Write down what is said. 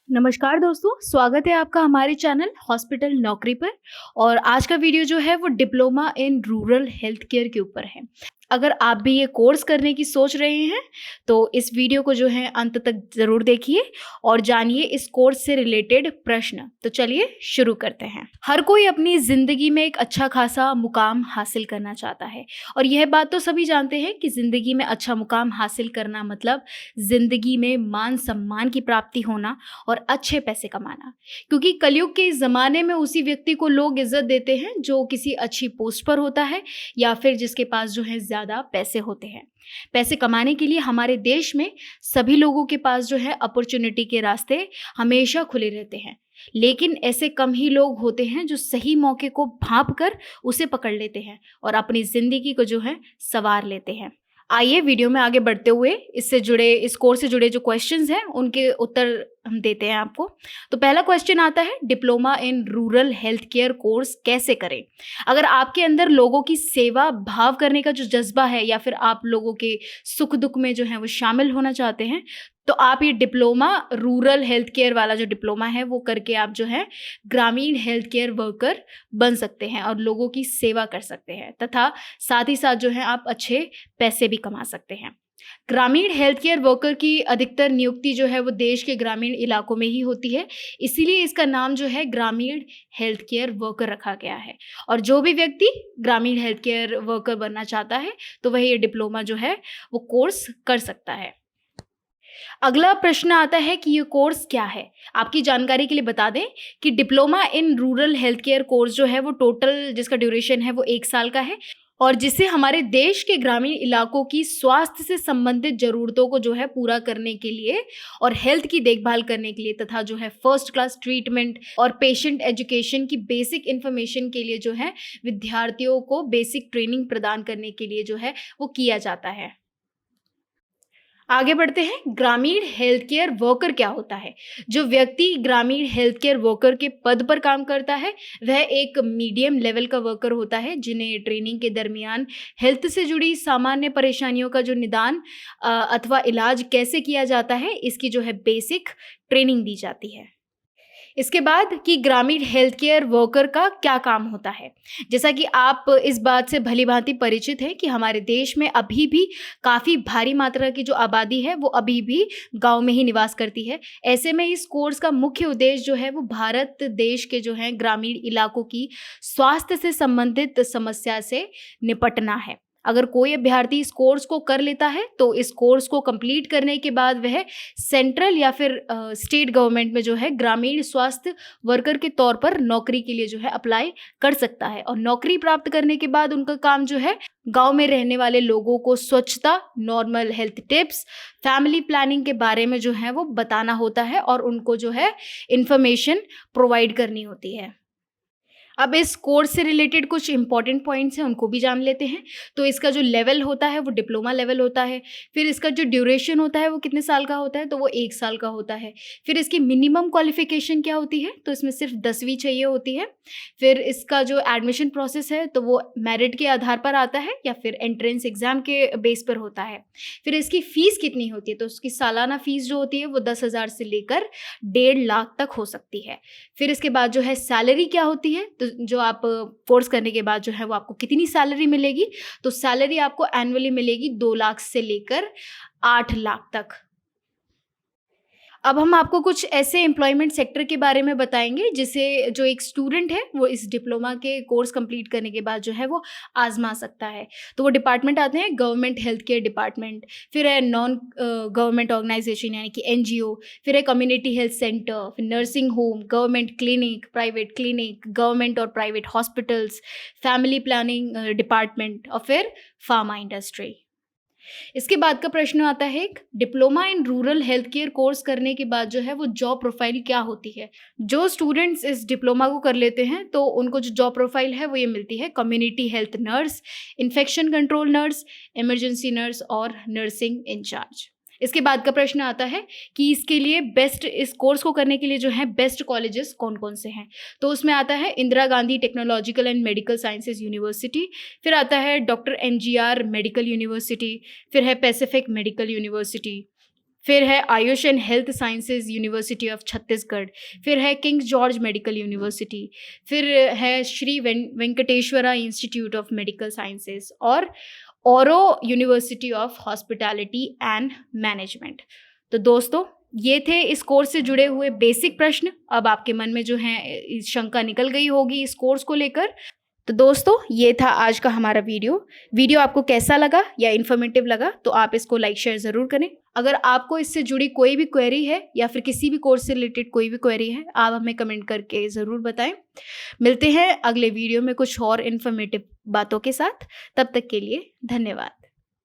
नमस्कार दोस्तों, स्वागत है आपका हमारे चैनल हॉस्पिटल नौकरी पर। और आज का वीडियो जो है वो diploma in rural health care के ऊपर है। अगर आप भी ये कोर्स करने की सोच रहे हैं तो इस वीडियो को जो है अंत तक ज़रूर देखिए और जानिए इस कोर्स से रिलेटेड प्रश्न। तो चलिए शुरू करते हैं। हर कोई अपनी ज़िंदगी में एक अच्छा खासा मुकाम हासिल करना चाहता है और यह बात तो सभी जानते हैं कि ज़िंदगी में अच्छा मुकाम हासिल करना मतलब ज़िंदगी में मान सम्मान की प्राप्ति होना और अच्छे पैसे कमाना। क्योंकि कलयुग के इस ज़माने में उसी व्यक्ति को लोग इज्जत देते हैं जो किसी अच्छी पोस्ट पर होता है या फिर जिसके पास जो है ज़्यादा पैसे होते हैं। पैसे कमाने के लिए हमारे देश में सभी लोगों के पास जो है अपॉर्चुनिटी के रास्ते हमेशा खुले रहते हैं, लेकिन ऐसे कम ही लोग होते हैं जो सही मौके को भांप कर उसे पकड़ लेते हैं और अपनी ज़िंदगी को जो है संवार लेते हैं। आइए वीडियो में आगे बढ़ते हुए इस कोर्स से जुड़े जो क्वेश्चंस हैं उनके उत्तर हम देते हैं आपको। तो पहला क्वेश्चन आता है, diploma in rural health care course कैसे करें? अगर आपके अंदर लोगों की सेवा भाव करने का जो जज्बा है या फिर आप लोगों के सुख दुख में जो है वो शामिल होना चाहते हैं तो आप ये डिप्लोमा रूरल हेल्थ केयर वाला जो डिप्लोमा है वो करके आप जो है ग्रामीण हेल्थ केयर वर्कर बन सकते हैं और लोगों की सेवा कर सकते हैं तथा साथ ही साथ जो है आप अच्छे पैसे भी कमा सकते हैं। ग्रामीण हेल्थ केयर वर्कर की अधिकतर नियुक्ति जो है वो देश के ग्रामीण इलाकों में ही होती है, इसीलिए इसका नाम जो है ग्रामीण हेल्थ केयर वर्कर रखा गया है। और जो भी व्यक्ति ग्रामीण हेल्थ केयर वर्कर बनना चाहता है तो वह ये डिप्लोमा जो है वो कोर्स कर सकता है। अगला प्रश्न आता है कि ये कोर्स क्या है? आपकी जानकारी के लिए बता दें कि diploma in rural health care course जो है वो टोटल जिसका ड्यूरेशन है वो 1 साल का है और जिसे हमारे देश के ग्रामीण इलाकों की स्वास्थ्य से संबंधित ज़रूरतों को जो है पूरा करने के लिए और हेल्थ की देखभाल करने के लिए तथा जो है फर्स्ट क्लास ट्रीटमेंट और पेशेंट एजुकेशन की बेसिक इन्फॉर्मेशन के लिए जो है विद्यार्थियों को बेसिक ट्रेनिंग प्रदान करने के लिए जो है वो किया जाता है। आगे बढ़ते हैं, ग्रामीण हेल्थ केयर वर्कर क्या होता है? जो व्यक्ति ग्रामीण हेल्थ केयर वर्कर के पद पर काम करता है वह एक मीडियम लेवल का वर्कर होता है जिन्हें ट्रेनिंग के दरमियान हेल्थ से जुड़ी सामान्य परेशानियों का जो निदान अथवा इलाज कैसे किया जाता है इसकी जो है बेसिक ट्रेनिंग दी जाती है। इसके बाद कि ग्रामीण हेल्थ केयर वर्कर का क्या काम होता है। जैसा कि आप इस बात से भली-भांति परिचित हैं कि हमारे देश में अभी भी काफ़ी भारी मात्रा की जो आबादी है वो अभी भी गाँव में ही निवास करती है। ऐसे में इस कोर्स का मुख्य उद्देश्य जो है वो भारत देश के जो हैं ग्रामीण इलाकों की स्वास्थ्य से संबंधित समस्या से निपटना है। अगर कोई अभ्यर्थी इस कोर्स को कर लेता है तो इस कोर्स को कंप्लीट करने के बाद वह सेंट्रल या फिर स्टेट गवर्नमेंट में जो है ग्रामीण स्वास्थ्य वर्कर के तौर पर नौकरी के लिए जो है अप्लाई कर सकता है और नौकरी प्राप्त करने के बाद उनका काम जो है गांव में रहने वाले लोगों को स्वच्छता, normal health tips, family planning के बारे में जो है वो बताना होता है और उनको जो है इंफॉर्मेशन प्रोवाइड करनी होती है। अब इस कोर्स से रिलेटेड कुछ इंपॉर्टेंट पॉइंट्स हैं उनको भी जान लेते हैं। तो इसका जो लेवल होता है वो डिप्लोमा लेवल होता है। फिर इसका जो ड्यूरेशन होता है वो कितने साल का होता है तो वो 1 साल का होता है। फिर इसकी मिनिमम क्वालिफिकेशन क्या होती है तो इसमें सिर्फ 10वीं चाहिए होती है। फिर इसका जो एडमिशन प्रोसेस है तो वो मेरिट के आधार पर आता है या फिर एंट्रेंस एग्जाम के बेस पर होता है। फिर इसकी फ़ीस कितनी होती है तो उसकी सालाना फ़ीस जो होती है वो 10,000 से लेकर 1.5 लाख तक हो सकती है। फिर इसके बाद जो है सैलरी क्या होती है तो जो आप कोर्स करने के बाद जो है वो आपको कितनी सैलरी मिलेगी तो सैलरी आपको एनुअली मिलेगी 2 लाख से लेकर 8 लाख तक। अब हम आपको कुछ ऐसे एम्प्लॉयमेंट सेक्टर के बारे में बताएंगे जिसे जो एक स्टूडेंट है वो इस डिप्लोमा के कोर्स कंप्लीट करने के बाद जो है वो आजमा सकता है। तो वो डिपार्टमेंट आते हैं गवर्नमेंट हेल्थ केयर डिपार्टमेंट, फिर है नॉन गवर्नमेंट ऑर्गेनाइजेशन यानी कि एनजीओ, फिर है कम्युनिटी हेल्थ सेंटर, फिर nursing home, government clinic, government और private hospitals, family planning department और फिर फार्मा इंडस्ट्री। इसके बाद का प्रश्न आता है, एक diploma in rural health care course करने के बाद जो है वो जॉब प्रोफाइल क्या होती है? जो स्टूडेंट्स इस डिप्लोमा को कर लेते हैं तो उनको जो जॉब प्रोफाइल है वो ये मिलती है, community health nurse, infection control nurse, emergency nurse और नर्सिंग इंचार्ज। इसके बाद का प्रश्न आता है कि इसके लिए इस कोर्स को करने के लिए जो है बेस्ट कॉलेजेस कौन कौन से हैं? तो उसमें आता है Indira Gandhi technological and medical sciences university, फिर आता है डॉक्टर एमजीआर मेडिकल यूनिवर्सिटी, फिर है पैसिफिक मेडिकल यूनिवर्सिटी, फिर है Ayush and health sciences university of Chhattisgarh, फिर है किंग जॉर्ज मेडिकल यूनिवर्सिटी, फिर है Shri Venkateshwara institute of medical sciences और Auro university of hospitality and management. तो दोस्तों, ये थे इस कोर्स से जुड़े हुए बेसिक प्रश्न। अब आपके मन में जो है शंका निकल गई होगी इस कोर्स को लेकर। तो दोस्तों, ये था आज का हमारा वीडियो आपको कैसा लगा या इन्फॉर्मेटिव लगा तो आप इसको लाइक शेयर ज़रूर करें। अगर आपको इससे जुड़ी कोई भी क्वेरी है या फिर किसी भी कोर्स से रिलेटेड कोई भी क्वेरी है, आप हमें कमेंट करके ज़रूर बताएं। मिलते हैं अगले वीडियो में कुछ और इन्फॉर्मेटिव बातों के साथ। तब तक के लिए धन्यवाद।